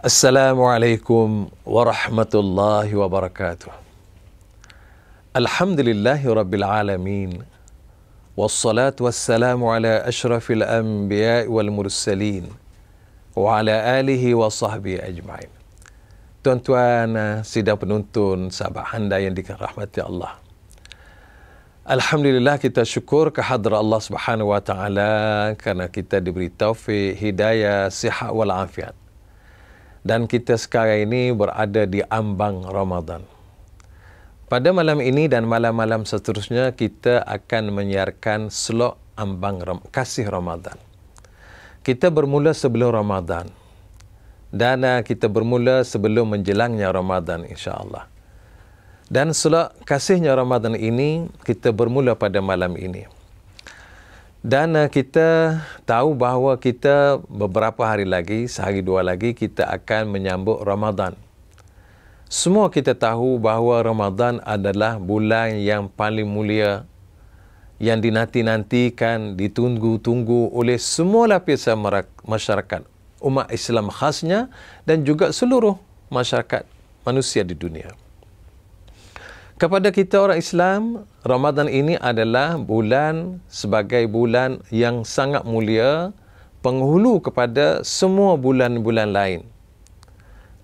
Assalamualaikum warahmatullahi wabarakatuh. Alhamdulillahi rabbil alamin. Wassalatu wassalamu ala ashrafil anbiya wal mursalin wa ala alihi wa sahbihi ajma'in. Tuan-tuan, sidang penuntun, sahabat handa yang dirahmati Allah. Alhamdulillah, kita syukur kehadrat Allah Subhanahu wa taala kerana kita diberi taufik, hidayah, sihat wal afiat. Dan kita sekarang ini berada di ambang Ramadan. Pada malam ini dan malam-malam seterusnya, kita akan menyiarkan slot ambang kasih Ramadan. Kita bermula sebelum Ramadan. Dan kita bermula sebelum menjelangnya Ramadan, insya-Allah. Dan slot kasihnya Ramadan ini, kita bermula pada malam ini. Dan kita tahu bahawa kita beberapa hari lagi, sehari dua lagi, kita akan menyambut Ramadan. Semua kita tahu bahawa Ramadan adalah bulan yang paling mulia, yang dinanti-nantikan, ditunggu-tunggu oleh semua lapisan masyarakat, umat Islam khasnya dan juga seluruh masyarakat manusia di dunia. Kepada kita orang Islam, Ramadan ini adalah bulan sebagai bulan yang sangat mulia, penghulu kepada semua bulan-bulan lain.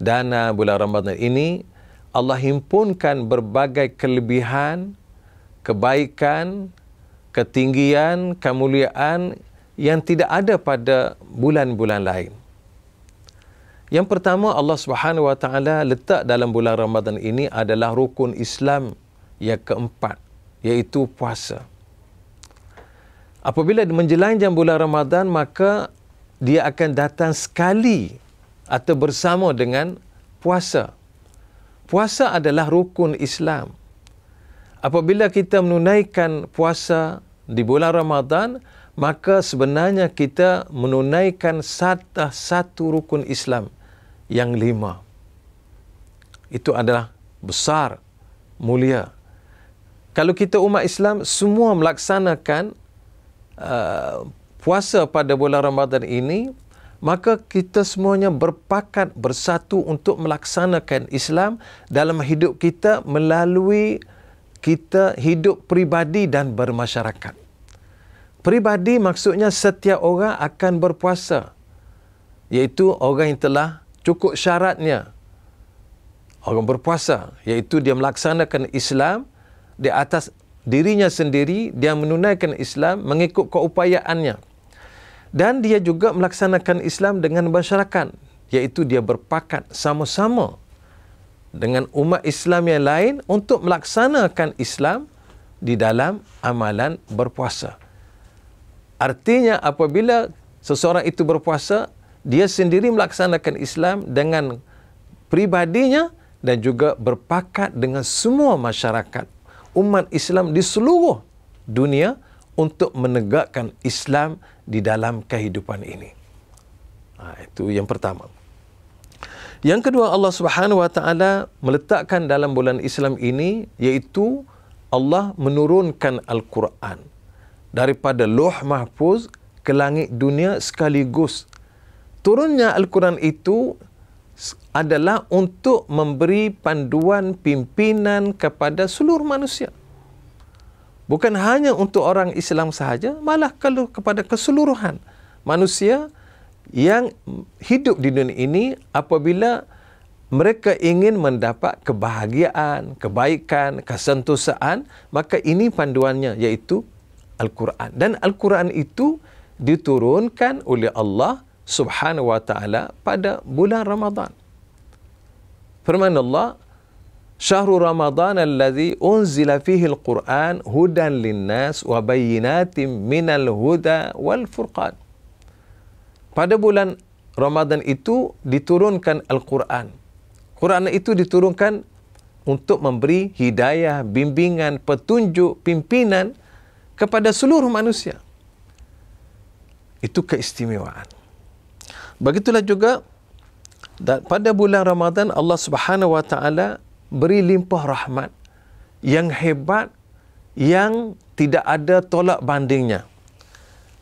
Dan bulan Ramadan ini, Allah himpunkan berbagai kelebihan, kebaikan, ketinggian, kemuliaan yang tidak ada pada bulan-bulan lain. Yang pertama, Allah Subhanahu wa taala letak dalam bulan Ramadan ini adalah rukun Islam yang keempat, iaitu puasa. Apabila menjelang bulan Ramadan, maka dia akan datang sekali atau bersama dengan puasa. Puasa adalah rukun Islam. Apabila kita menunaikan puasa di bulan Ramadan, maka sebenarnya kita menunaikan satu rukun Islam yang 5. Itu adalah besar, mulia. Kalau kita umat Islam semua melaksanakan puasa pada bulan Ramadan ini, maka kita semuanya berpakat bersatu untuk melaksanakan Islam dalam hidup kita melalui kita hidup pribadi dan bermasyarakat. Pribadi maksudnya setiap orang akan berpuasa, iaitu orang yang telah cukup syaratnya orang berpuasa, iaitu dia melaksanakan Islam di atas dirinya sendiri, dia menunaikan Islam mengikut keupayaannya. Dan dia juga melaksanakan Islam dengan masyarakat, iaitu dia berpakat sama-sama dengan umat Islam yang lain untuk melaksanakan Islam di dalam amalan berpuasa. Artinya apabila seseorang itu berpuasa, dia sendiri melaksanakan Islam dengan pribadinya dan juga berpakat dengan semua masyarakat umat Islam di seluruh dunia untuk menegakkan Islam di dalam kehidupan ini. Itu yang pertama. Yang kedua, Allah Subhanahu wa taala meletakkan dalam bulan Islam ini, iaitu Allah menurunkan Al-Quran daripada Lauh Mahfuz ke langit dunia sekaligus. Turunnya Al-Quran itu adalah untuk memberi panduan pimpinan kepada seluruh manusia. Bukan hanya untuk orang Islam sahaja, malah kalau kepada keseluruhan manusia yang hidup di dunia ini, apabila mereka ingin mendapat kebahagiaan, kebaikan, kesentosaan, maka ini panduannya, iaitu Al-Quran. Dan Al-Quran itu diturunkan oleh Allah Subhanahu wa taala pada bulan Ramadan. Firman Allah, "Syahrul Ramadan alladzi unzila fihi al-Qur'an hudan lin-nas wa bayyinatin minal huda wal furqan." Pada bulan Ramadan itu diturunkan Al-Quran. Quran itu diturunkan untuk memberi hidayah, bimbingan, petunjuk, pimpinan kepada seluruh manusia. Itu keistimewaan. Begitulah juga pada bulan Ramadan, Allah Subhanahu wa taala beri limpah rahmat yang hebat, yang tidak ada tolak bandingnya.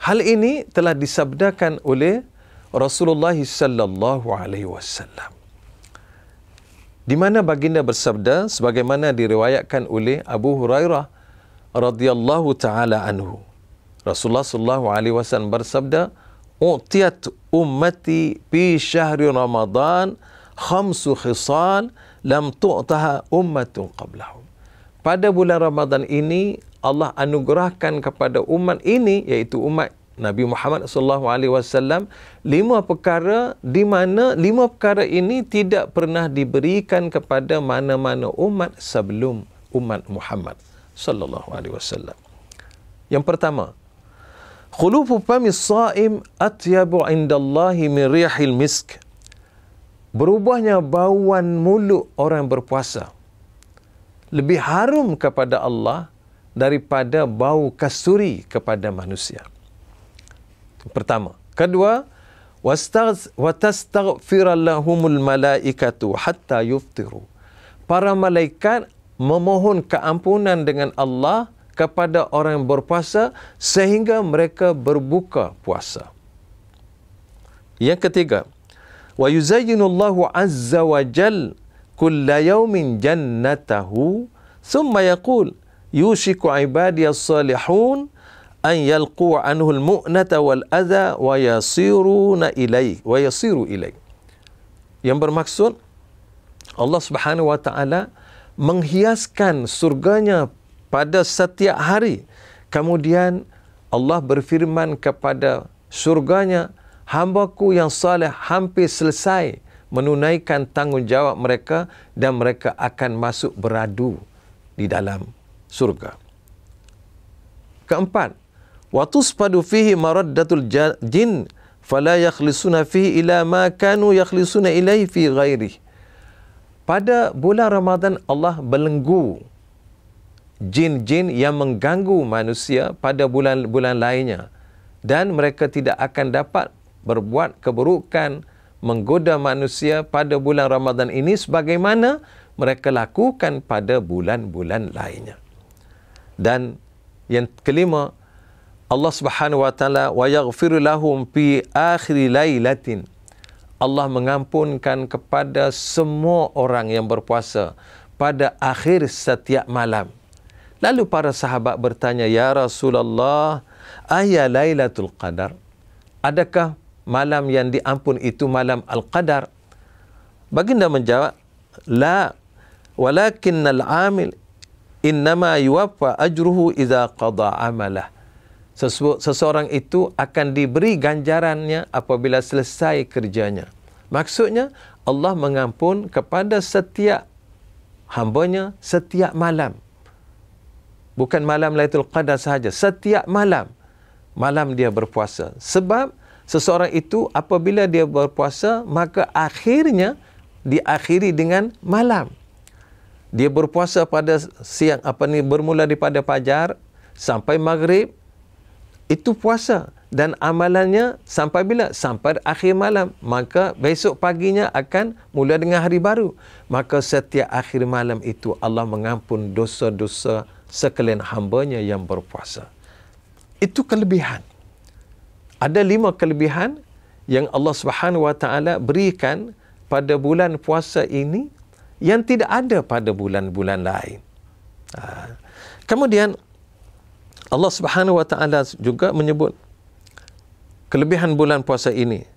Hal ini telah disabdakan oleh Rasulullah sallallahu alaihi wasallam, di mana baginda bersabda sebagaimana diriwayatkan oleh Abu Hurairah radhiyallahu taala anhu. Rasulullah sallallahu alaihi wasallam bersabda, "U'tiyat ummati fi syahri Ramadan khamsu khisal lam tu'taha ummatun qablahum." Pada bulan Ramadan ini Allah anugerahkan kepada umat ini, iaitu umat Nabi Muhammad sallallahu alaihi wasallam, 5 perkara di mana 5 perkara ini tidak pernah diberikan kepada mana-mana umat sebelum umat Muhammad sallallahu alaihi wasallam. Yang pertama, khulufu famis shaim atyabu indallahi min rihil misk. Berubahnya bauan mulut orang berpuasa lebih harum kepada Allah daripada bau kasturi kepada manusia. Pertama. Kedua, watastaghfira lahumul malaikatu hatta yuftiru. Para malaikat memohon keampunan dengan Allah kepada orang yang berpuasa sehingga mereka berbuka puasa. Yang ketiga, wa yuzayyinullahu azza wa jal kulla yawmin jannatahu thumma yaqul yushiku ibadiyas salihun an yalqu anhu al-mu'nata wal adha wa yasiru ilai. Yang bermaksud Allah Subhanahu wa taala menghiaskan surganya pada setiap hari. Kemudian Allah berfirman kepada surganya, hamba-Ku yang saleh hampir selesai menunaikan tanggungjawab mereka dan mereka akan masuk beradu di dalam surga. Keempat, wa tuspadu fihi maraddatul jin fala yakhlisuna fihi ila ma kanu yakhlisuna ilaihi fi ghairihi. Pada bulan Ramadan Allah belenggu jin-jin yang mengganggu manusia pada bulan-bulan lainnya, dan mereka tidak akan dapat berbuat keburukan menggoda manusia pada bulan Ramadan ini sebagaimana mereka lakukan pada bulan-bulan lainnya. Dan yang kelima, Allah Subhanahu wa taala wa yaghfir lahum fi akhir lailatin. Allah mengampunkan kepada semua orang yang berpuasa pada akhir setiap malam. Lalu para sahabat bertanya, "Ya Rasulullah, ayya lailatul qadar?" Adakah malam yang diampun itu malam al-qadar? Baginda menjawab, "La, walakinnal 'amil innama yuwaffa ajruhu idza qada 'amalah." Seseorang itu akan diberi ganjarannya apabila selesai kerjanya. Maksudnya, Allah mengampun kepada setiap hamba-Nya setiap malam. Bukan malam Lailatul Qadar sahaja, setiap malam. Malam dia berpuasa. Sebab seseorang itu apabila dia berpuasa, maka akhirnya diakhiri dengan malam. Dia berpuasa pada siang, bermula daripada fajar sampai maghrib, itu puasa, dan amalannya sampai bila? Sampai akhir malam. Maka besok paginya akan mula dengan hari baru. Maka setiap akhir malam itu Allah mengampun dosa-dosa sekalian hamba-Nya yang berpuasa. Itu kelebihan. Ada 5 kelebihan yang Allah Subhanahu wa taala berikan pada bulan puasa ini yang tidak ada pada bulan-bulan lain. Kemudian Allah Subhanahu wa taala juga menyebut kelebihan bulan puasa ini.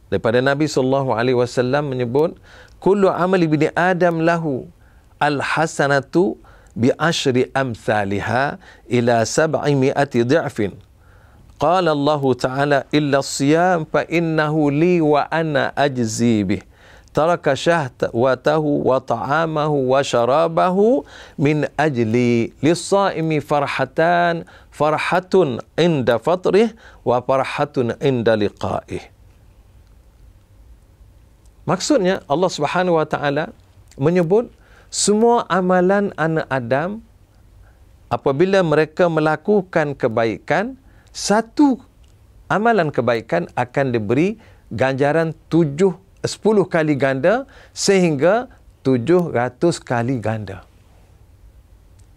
Daripada Nabi sallallahu alaihi wasallam menyebut, kullu amali bini Adam lahu al-hasanatu bi asyri amsalha ila 700 dha'fin. Qala Allah Ta'ala illa as-siyam fa innahu li wa ana ajzi bih. Taraka syahwatahu wa ta'amahu wa syarabahu min ajli lis-saimi farhatun inda fatrih wa farhatun inda liqa'ih. Maksudnya Allah Subhanahu wa taala menyebut semua amalan anak Adam apabila mereka melakukan kebaikan, satu amalan kebaikan akan diberi ganjaran 10 kali ganda sehingga 700 kali ganda.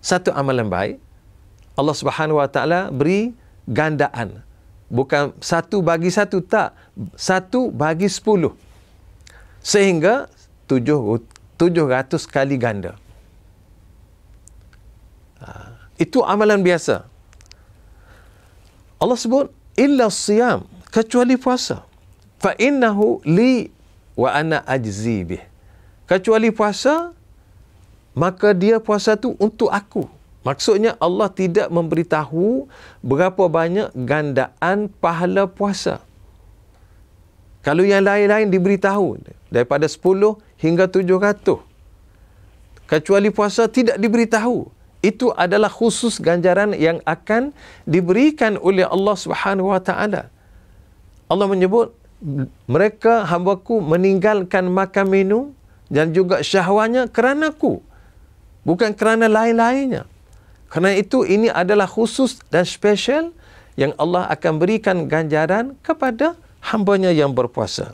Satu amalan baik, Allah Subhanahu wa taala beri gandaan Bukan 1 bagi 1, tak. 1 bagi 10. Sehingga 700 kali ganda. Itu amalan biasa. Allah sebut, illa siyam, kecuali puasa. Fa innahu li wa ana ajzi bih. Kecuali puasa, maka dia puasa tu untuk aku. Maksudnya Allah tidak memberitahu berapa banyak gandaan pahala puasa. Kalau yang lain-lain diberitahu daripada 10 hingga 700. Kecuali puasa tidak diberitahu. Itu adalah khusus ganjaran yang akan diberikan oleh Allah Subhanahu Wa Taala. Allah menyebut, mereka hamba-Ku meninggalkan makan minum dan juga syahwatnya kerana Ku, bukan kerana lain-lainnya. Kerana itu ini adalah khusus dan spesial yang Allah akan berikan ganjaran kepada hamba-Nya yang berpuasa.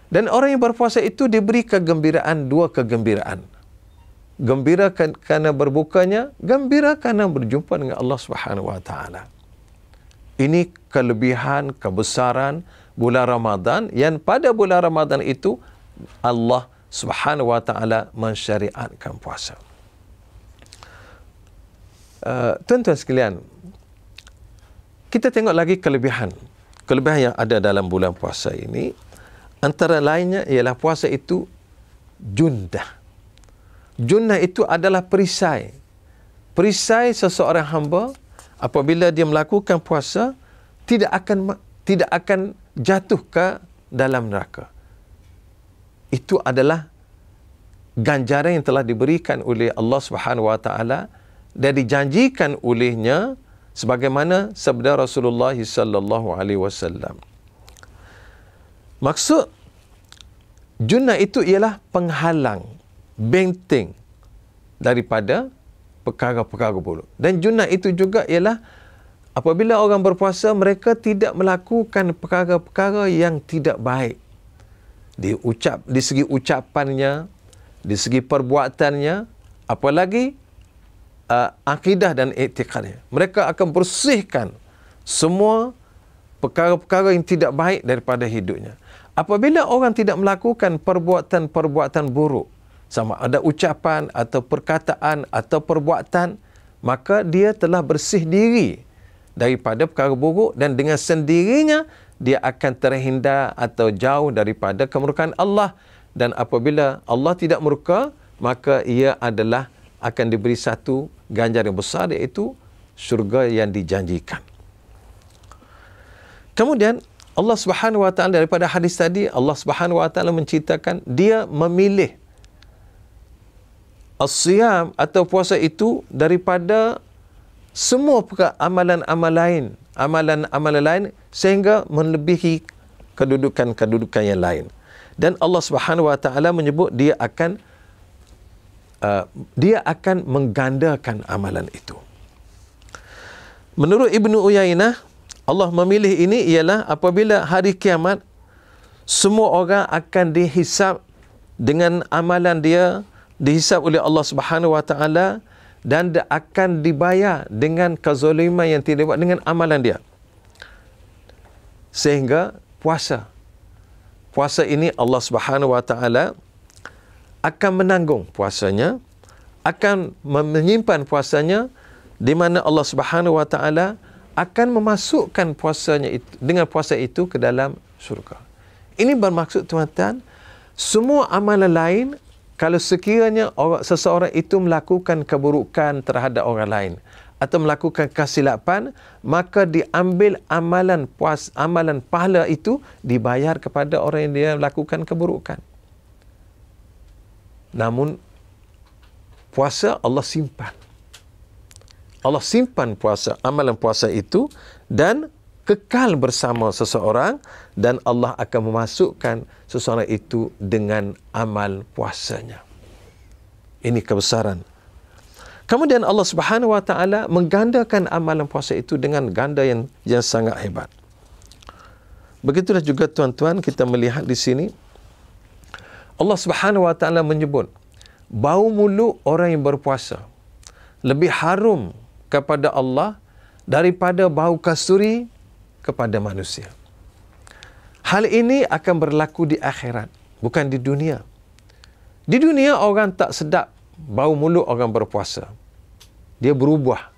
Dan orang yang berpuasa itu diberi kegembiraan, 2 kegembiraan. Gembira kerana berbukanya, gembira kerana berjumpa dengan Allah Subhanahu Wa Taala. Ini kelebihan, kebesaran bulan Ramadan, yang pada bulan Ramadan itu Allah Subhanahu Wa Taala mensyariatkan puasa. Tuan-tuan sekalian, kita tengok lagi kelebihan yang ada dalam bulan puasa ini. Antara lainnya ialah puasa itu jundah. Junnah itu adalah perisai. Perisai seseorang hamba apabila dia melakukan puasa tidak akan jatuh ke dalam neraka. Itu adalah ganjaran yang telah diberikan oleh Allah Subhanahu Wa Taala dan dijanjikan olehnya sebagaimana sabda Rasulullah sallallahu alaihi wasallam. Maksud junnah itu ialah penghalang, benteng daripada perkara-perkara buruk. Dan junnah itu juga ialah apabila orang berpuasa, mereka tidak melakukan perkara-perkara yang tidak baik. Di segi ucapannya, di segi perbuatannya, apalagi akidah dan i'tiqadnya. Mereka akan bersihkan semua perkara-perkara yang tidak baik daripada hidupnya. Apabila orang tidak melakukan perbuatan-perbuatan buruk, sama ada ucapan atau perkataan atau perbuatan, maka dia telah bersih diri daripada perkara buruk dan dengan sendirinya dia akan terhindar atau jauh daripada kemurkaan Allah. Dan apabila Allah tidak murka, maka ia adalah akan diberi satu ganjaran yang besar, iaitu syurga yang dijanjikan. Kemudian Allah Subhanahu Wa Taala, daripada hadis tadi, Allah Subhanahu Wa Taala menceritakan dia memilih as-siyam atau puasa itu daripada semua amalan-amalan lain sehingga melebihi kedudukan yang lain. Dan Allah Subhanahu Wa Taala menyebut dia akan menggandakan amalan itu. Menurut Ibnu Uyainah, Allah memilih ini ialah apabila hari kiamat semua orang akan dihisab dengan amalan dia, dihisab oleh Allah Subhanahu Wa Taala dan akan dibayar dengan kezaliman yang tidak buat dengan amalan dia. Sehingga puasa ini Allah Subhanahu Wa Taala akan menanggung puasanya, akan menyimpan puasanya, di mana Allah Subhanahu Wa Taala akan memasukkan puasanya itu, dengan puasa itu ke dalam syurga. Ini bermaksud tuan-tuan, semua amalan lain, kalau sekiranya seseorang itu melakukan keburukan terhadap orang lain atau melakukan kesilapan, maka diambil amalan pahala itu dibayar kepada orang yang dia melakukan keburukan. Namun puasa Allah simpan. Allah simpan amalan puasa itu dan kekal bersama seseorang, dan Allah akan memasukkan seseorang itu dengan amal puasanya. Ini kebesaran. Kemudian Allah Subhanahu Wa Taala menggandakan amalan puasa itu dengan ganda yang sangat hebat. Begitulah juga tuan-tuan, kita melihat di sini Allah Subhanahu Wa Taala menyebut bau mulut orang yang berpuasa lebih harum kepada Allah daripada bau kasturi kepada manusia. Hal ini akan berlaku di akhirat, bukan di dunia. Di dunia orang tak sedap bau mulut orang berpuasa. Dia berubah.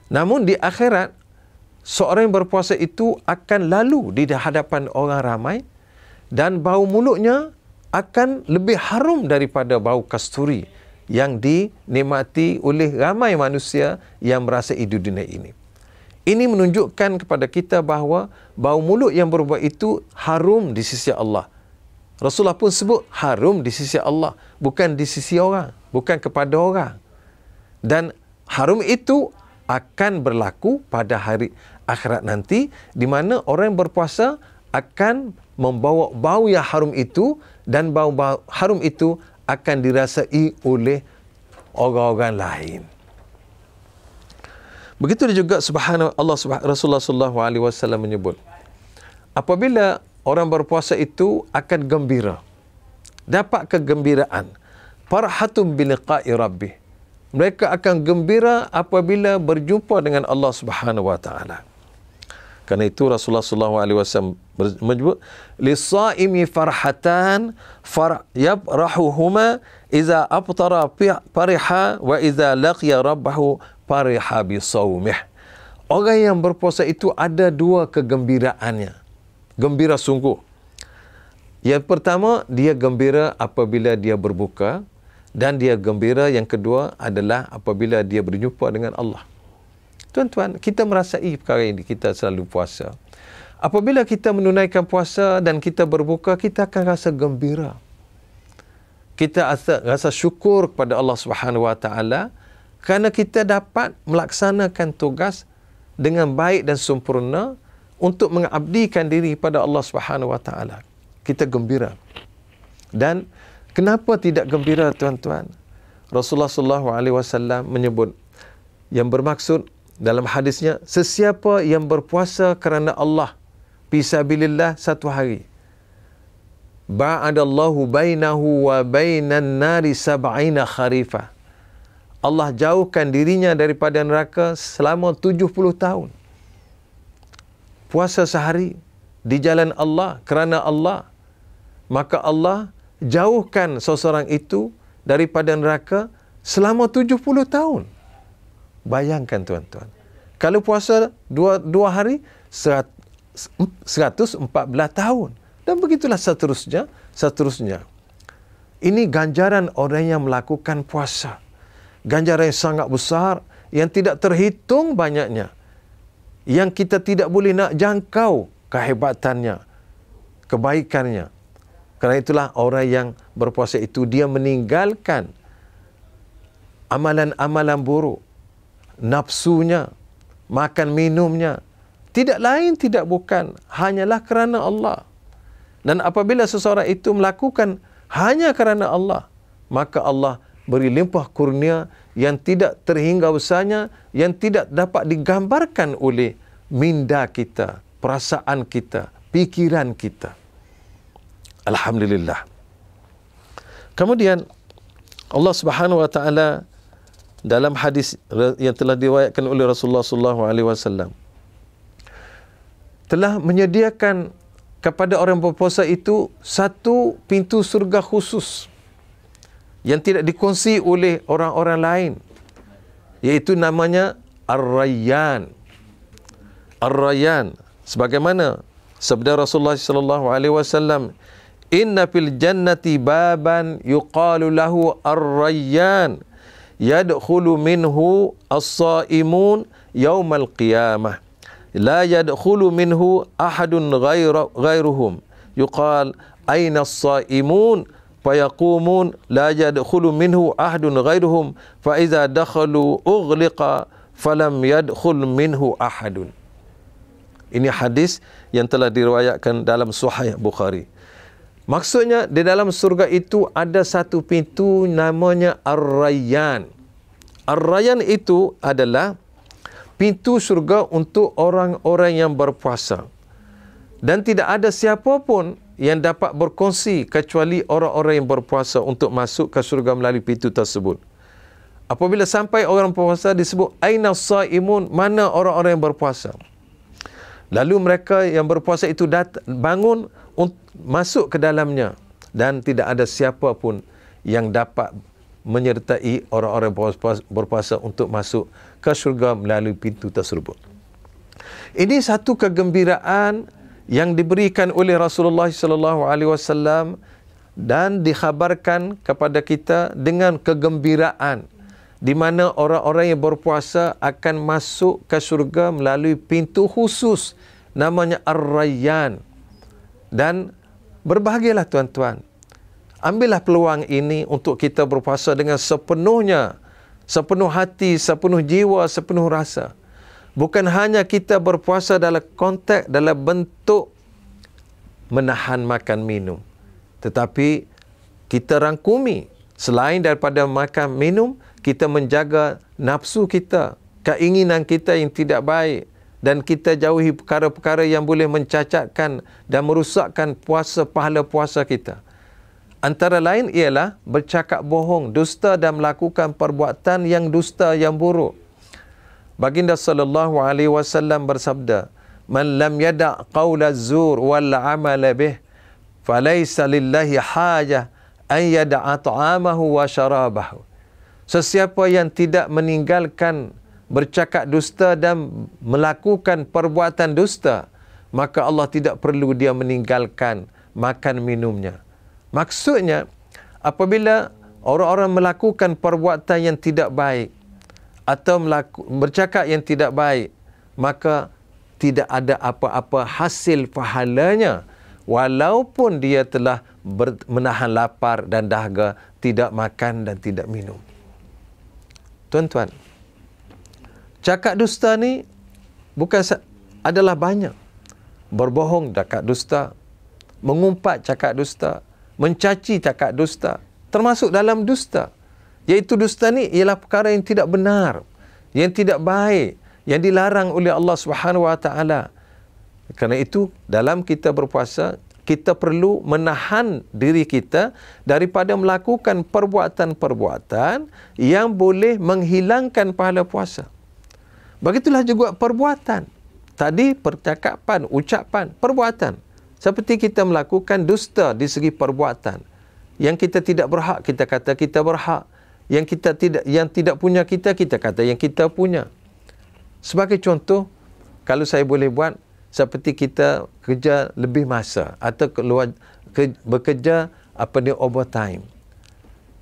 Namun di akhirat, seorang yang berpuasa itu akan lalu di hadapan orang ramai dan bau mulutnya akan lebih harum daripada bau kasturi yang dinikmati oleh ramai manusia yang merasai di dunia ini. Ini menunjukkan kepada kita bahawa bau mulut yang berubah itu harum di sisi Allah. Rasulullah pun sebut harum di sisi Allah, bukan di sisi orang, bukan kepada orang. Dan harum itu akan berlaku pada hari akhirat nanti, di mana orang yang berpuasa akan membawa bau yang harum itu, dan bau harum itu akan dirasai oleh orang-orang lain. Begitu juga Rasulullah SAW menyebut, apabila orang berpuasa itu akan gembira, dapat kegembiraan, farhatun biliqa'i rabbih. Mereka akan gembira apabila berjumpa dengan Allah Subhanahu wa taala. Karena itu Rasulullah SAW menyebut, lis-saimi farhatan yabrahuhuma iza aftara fariha wa iza laqiya rabbahu fariha bi saumih. Orang yang berpuasa itu ada dua kegembiraannya. Gembira sungguh. Yang pertama, dia gembira apabila dia berbuka, dan dia gembira yang kedua adalah apabila dia berjumpa dengan Allah. Tuan-tuan, kita merasai perkara ini, kita selalu puasa. Apabila kita menunaikan puasa dan kita berbuka, kita akan rasa gembira. Kita rasa syukur kepada Allah Subhanahu wa taala kerana kita dapat melaksanakan tugas dengan baik dan sempurna untuk mengabdikan diri pada Allah Subhanahu wa taala. Kita gembira. Dan kenapa tidak gembira, tuan-tuan? Rasulullah SAW menyebut, yang bermaksud dalam hadisnya, sesiapa yang berpuasa kerana Allah fisabilillah satu hari, ba'adallahu bainahu wa bainan nari sab'ina kharifah. Allah jauhkan dirinya daripada neraka selama 70 tahun. Puasa sehari di jalan Allah, kerana Allah, maka Allah jauhkan seseorang itu daripada neraka selama 70 tahun. Bayangkan, tuan-tuan. Kalau puasa dua hari, 114 tahun. Dan begitulah seterusnya. Ini ganjaran orang yang melakukan puasa. Ganjaran yang sangat besar, yang tidak terhitung banyaknya. Yang kita tidak boleh nak jangkau kehebatannya, kebaikannya. Kerana itulah orang yang berpuasa itu, dia meninggalkan amalan-amalan buruk, nafsunya, makan minumnya, tidak lain tidak bukan hanyalah kerana Allah. Dan apabila seseorang itu melakukan hanya kerana Allah, maka Allah beri limpah kurnia yang tidak terhingga besarnya, yang tidak dapat digambarkan oleh minda kita, perasaan kita, pikiran kita. Alhamdulillah. Kemudian Allah Subhanahu wa taala dalam hadis yang telah diriwayatkan oleh Rasulullah SAW telah menyediakan kepada orang berpuasa itu satu pintu surga khusus yang tidak dikongsi oleh orang-orang lain, iaitu namanya Ar-Rayyan. Ar-Rayyan, sebagaimana sabda Rasulullah SAW, inna fil jannati baban yuqalu lahu Ar-Rayyan yadkhulu minhu as-saimun yaumal qiyamah la yadkhulu minhu ahadun ghairuhum yuqal aina as-saimun fayaqumun la yadkhulu minhu ahadun ghairuhum fa idza dakhalu ughliqa falam yadkhul minhu ahadun. Ini hadis yang telah diriwayatkan dalam Sahih Bukhari. Maksudnya, di dalam surga itu ada satu pintu namanya Ar-Rayyan. Ar-Rayyan itu adalah pintu surga untuk orang-orang yang berpuasa. Dan tidak ada siapa pun yang dapat berkongsi kecuali orang-orang yang berpuasa untuk masuk ke surga melalui pintu tersebut. Apabila sampai orang berpuasa disebut, aina as-saimun, mana orang-orang yang berpuasa? Lalu mereka yang berpuasa itu bangun masuk ke dalamnya dan tidak ada siapa pun yang dapat menyertai orang-orang berpuasa untuk masuk ke syurga melalui pintu tersebut. Ini satu kegembiraan yang diberikan oleh Rasulullah SAW dan dikhabarkan kepada kita dengan kegembiraan di mana orang-orang yang berpuasa akan masuk ke syurga melalui pintu khusus namanya Ar-Rayyan. Dan berbahagialah tuan-tuan. Ambillah peluang ini untuk kita berpuasa dengan sepenuhnya, sepenuh hati, sepenuh jiwa, sepenuh rasa. Bukan hanya kita berpuasa dalam konteks, dalam bentuk menahan makan minum. Tetapi kita rangkumi, selain daripada makan minum, kita menjaga nafsu kita, keinginan kita yang tidak baik, dan kita jauhi perkara-perkara yang boleh mencacatkan dan merosakkan pahala puasa kita. Antara lain ialah bercakap bohong, dusta dan melakukan perbuatan yang dusta, yang buruk. Baginda sallallahu alaihi wasallam bersabda, "Man lam yada' qaula az-zur wal 'amala bih, falaysa lillahi hajah an yada'a ta'amahu wa syarabahu." Sesiapa yang tidak meninggalkan bercakap dusta dan melakukan perbuatan dusta, maka Allah tidak perlu dia meninggalkan makan minumnya. Maksudnya, apabila orang-orang melakukan perbuatan yang tidak baik atau bercakap yang tidak baik, maka tidak ada apa-apa hasil pahalanya walaupun dia telah menahan lapar dan dahaga, tidak makan dan tidak minum. Tuan-tuan, cakap dusta ni bukan adalah banyak. Berbohong cakap dusta, mengumpat cakap dusta, mencaci cakap dusta, termasuk dalam dusta. Iaitu dusta ni ialah perkara yang tidak benar, yang tidak baik, yang dilarang oleh Allah Subhanahu Wa Taala. Kerana itu, dalam kita berpuasa, kita perlu menahan diri kita daripada melakukan perbuatan-perbuatan yang boleh menghilangkan pahala puasa. Begitulah juga perbuatan. Tadi percakapan, ucapan, perbuatan. Seperti kita melakukan dusta di segi perbuatan. Yang kita tidak berhak, kita kata kita berhak. Yang tidak punya kita, kita kata yang kita punya. Sebagai contoh, kalau saya boleh buat, seperti kita kerja lebih masa atau bekerja overtime.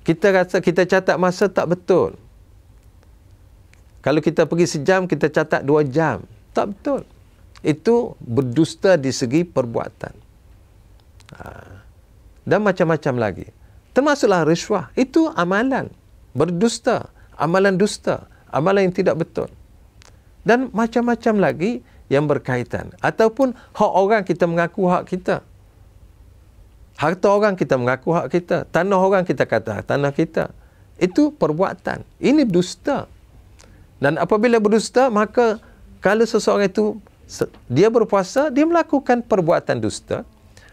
Kita rasa kita catat masa tak betul. Kalau kita pergi sejam, kita catat 2 jam. Tak betul. Itu berdusta di segi perbuatan. Dan macam-macam lagi. Termasuklah rishwah. Itu amalan. Berdusta. Amalan dusta. Amalan yang tidak betul. Dan macam-macam lagi yang berkaitan. Ataupun hak orang kita mengaku hak kita. Harta orang kita mengaku hak kita. Tanah orang kita kata tanah kita. Itu perbuatan. Ini dusta. Dan apabila berdusta, maka kalau seseorang itu dia berpuasa, dia melakukan perbuatan dusta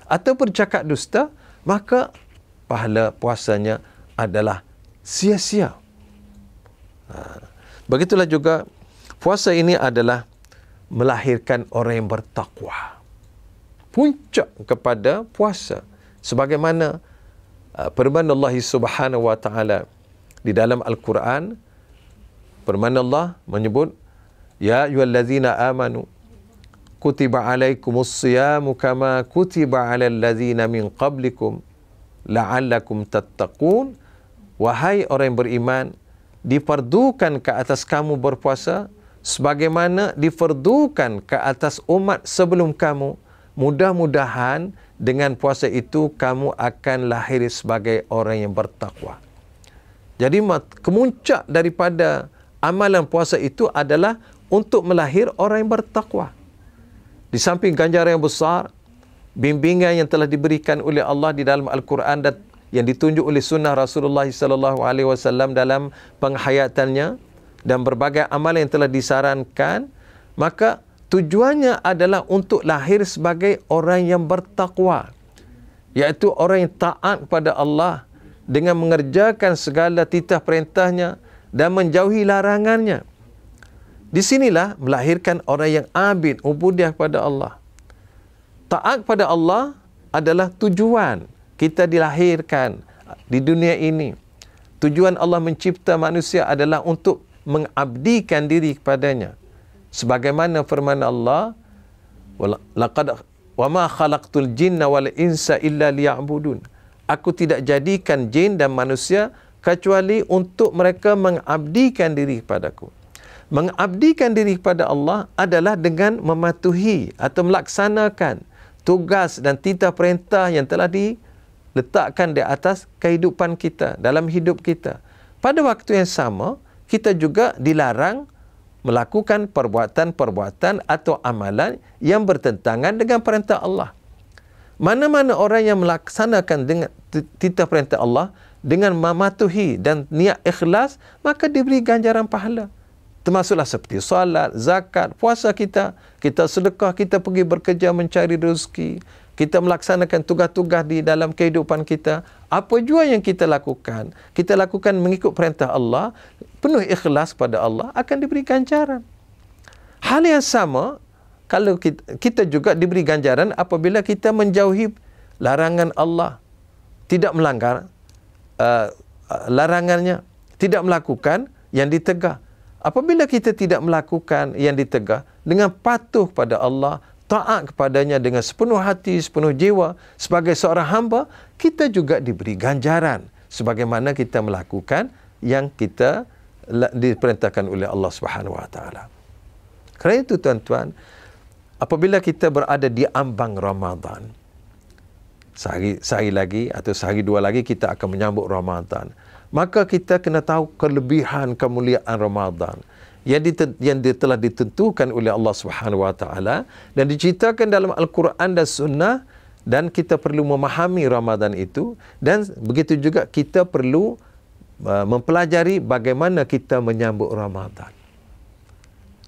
atau bercakap dusta, maka pahala puasanya adalah sia-sia. Begitulah juga puasa ini adalah melahirkan orang yang bertakwa. Puncak kepada puasa. Sebagaimana firman Allah Subhanahu Wa Taala di dalam Al-Quran, firman Allah menyebut, "Ya ayyuhallazina amanu kutiba alaikumus siyamu kama kutiba alal ladzina min qablikum la'allakum tattaqun." Wahai orang yang beriman, difardukan ke atas kamu berpuasa sebagaimana difardukan ke atas umat sebelum kamu. Mudah-mudahan dengan puasa itu kamu akan lahir sebagai orang yang bertakwa. Jadi kemuncak daripada amalan puasa itu adalah untuk melahir orang yang bertakwa. Di samping ganjaran yang besar, bimbingan yang telah diberikan oleh Allah di dalam Al-Quran dan yang ditunjuk oleh sunnah Rasulullah SAW dalam penghayatannya dan berbagai amalan yang telah disarankan, maka tujuannya adalah untuk lahir sebagai orang yang bertakwa, iaitu orang yang taat kepada Allah dengan mengerjakan segala titah perintahnya dan menjauhi larangannya. Di sinilah melahirkan orang yang abid, ubudiah kepada Allah. Taat kepada Allah adalah tujuan kita dilahirkan di dunia ini. Tujuan Allah mencipta manusia adalah untuk mengabdikan diri kepadanya. Sebagaimana firman Allah, laqad wa ma khalaqtul jinna wal insa illa liya'budun. Aku tidak jadikan jin dan manusia kecuali untuk mereka mengabdikan diri kepadaku. Mengabdikan diri kepada Allah adalah dengan mematuhi atau melaksanakan tugas dan titah perintah yang telah diletakkan di atas kehidupan kita, dalam hidup kita. Pada waktu yang sama, kita juga dilarang melakukan perbuatan-perbuatan atau amalan yang bertentangan dengan perintah Allah. Mana-mana orang yang melaksanakan dengan titah perintah Allah dengan mematuhi dan niat ikhlas, maka diberi ganjaran pahala. Termasuklah seperti solat, zakat, puasa kita sedekah, kita pergi bekerja mencari rezeki, kita melaksanakan tugas-tugas di dalam kehidupan kita. Apa jua yang kita lakukan mengikut perintah Allah, penuh ikhlas pada Allah, akan diberi ganjaran. Hal yang sama, kalau kita juga diberi ganjaran apabila kita menjauhi larangan Allah, tidak melanggar larangannya, tidak melakukan yang ditegah. Apabila kita tidak melakukan yang ditegah dengan patuh pada Allah, taat kepadanya dengan sepenuh hati, sepenuh jiwa, sebagai seorang hamba, kita juga diberi ganjaran sebagaimana kita melakukan yang kita diperintahkan oleh Allah Subhanahu Wa Taala. Kerana itu tuan-tuan, apabila kita berada di ambang Ramadan, sehari lagi atau sehari dua lagi kita akan menyambut Ramadan, maka kita kena tahu kelebihan kemuliaan Ramadan yang telah ditentukan oleh Allah Subhanahu Wa Taala dan diceritakan dalam Al-Quran dan Sunnah, dan kita perlu memahami Ramadan itu, dan begitu juga kita perlu mempelajari bagaimana kita menyambut Ramadan.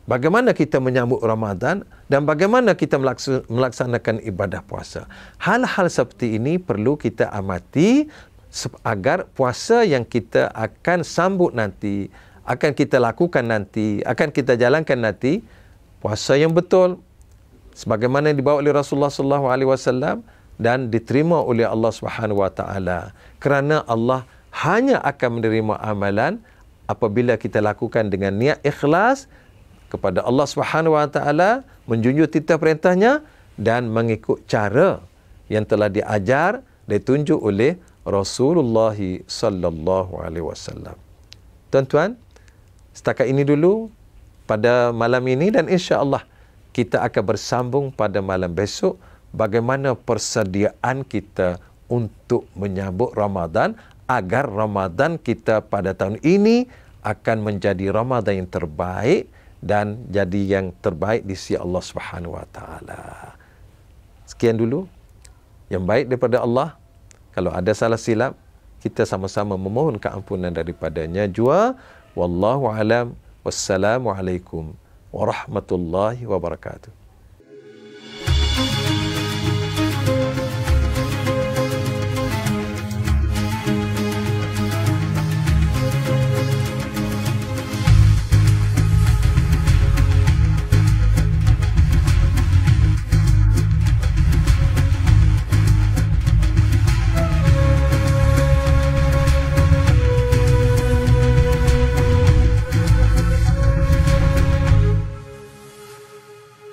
Bagaimana kita menyambut Ramadan dan bagaimana kita melaksanakan ibadah puasa. Hal-hal seperti ini perlu kita amati agar puasa yang kita akan sambut nanti, akan kita lakukan nanti, akan kita jalankan nanti, puasa yang betul sebagaimana yang dibawa oleh Rasulullah SAW dan diterima oleh Allah Subhanahu Wa Taala. Kerana Allah hanya akan menerima amalan apabila kita lakukan dengan niat ikhlas kepada Allah Subhanahu Wa Taala, menjunjung titah perintahnya dan mengikut cara yang telah diajar, ditunjuk oleh Rasulullah sallallahu alaihi wasallam. Tuan-tuan, setakat ini dulu pada malam ini, dan insya-Allah kita akan bersambung pada malam besok bagaimana persediaan kita untuk menyambut Ramadan agar Ramadan kita pada tahun ini akan menjadi Ramadan yang terbaik dan jadi yang terbaik di sisi Allah Subhanahu Wa Taala. Sekian dulu yang baik daripada Allah. Kalau ada salah silap, kita sama-sama memohon keampunan daripadanya jua. Wallahu alam. Wassalamualaikum warahmatullahi wabarakatuh.